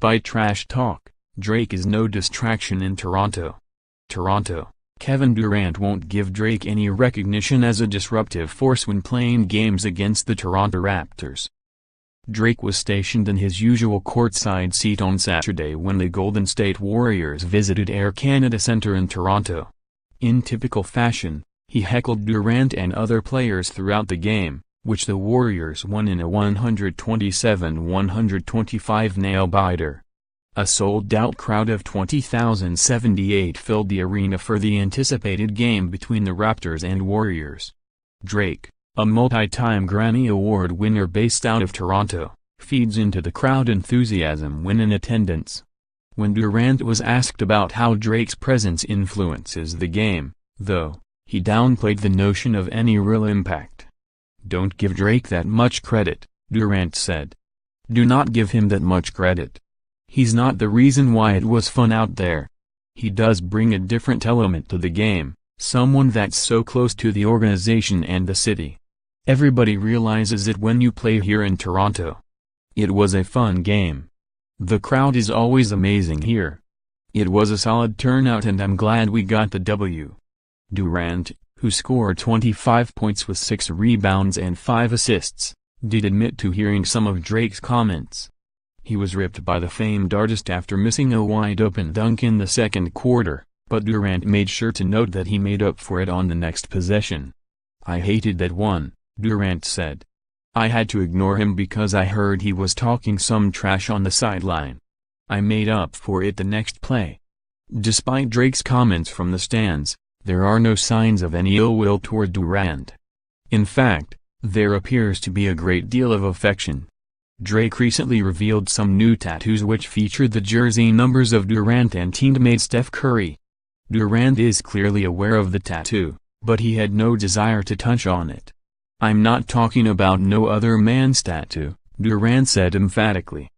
Despite trash talk, Drake is no distraction in Toronto. Kevin Durant won't give Drake any recognition as a disruptive force when playing games against the Toronto Raptors. Drake was stationed in his usual courtside seat on Saturday when the Golden State Warriors visited Air Canada Centre in Toronto. In typical fashion, he heckled Durant and other players throughout the game, which the Warriors won in a 127-125 nail-biter. A sold-out crowd of 20,078 filled the arena for the anticipated game between the Raptors and Warriors. Drake, a multi-time Grammy Award winner based out of Toronto, feeds into the crowd enthusiasm when in attendance. When Durant was asked about how Drake's presence influences the game, though, he downplayed the notion of any real impact. "Don't give Drake that much credit," Durant said. "Do not give him that much credit. He's not the reason why it was fun out there. He does bring a different element to the game, someone that's so close to the organization and the city. Everybody realizes it when you play here in Toronto. It was a fun game. The crowd is always amazing here. It was a solid turnout and I'm glad we got the W." Durant, who scored 25 points with 6 rebounds and 5 assists, did admit to hearing some of Drake's comments. He was ripped by the famed artist after missing a wide-open dunk in the second quarter, but Durant made sure to note that he made up for it on the next possession. "I hated that one," Durant said. "I had to ignore him because I heard he was talking some trash on the sideline. I made up for it the next play." Despite Drake's comments from the stands, there are no signs of any ill will toward Durant. In fact, there appears to be a great deal of affection. Drake recently revealed some new tattoos which featured the jersey numbers of Durant and teammate Steph Curry. Durant is clearly aware of the tattoo, but he had no desire to touch on it. "I'm not talking about no other man's tattoo," Durant said emphatically.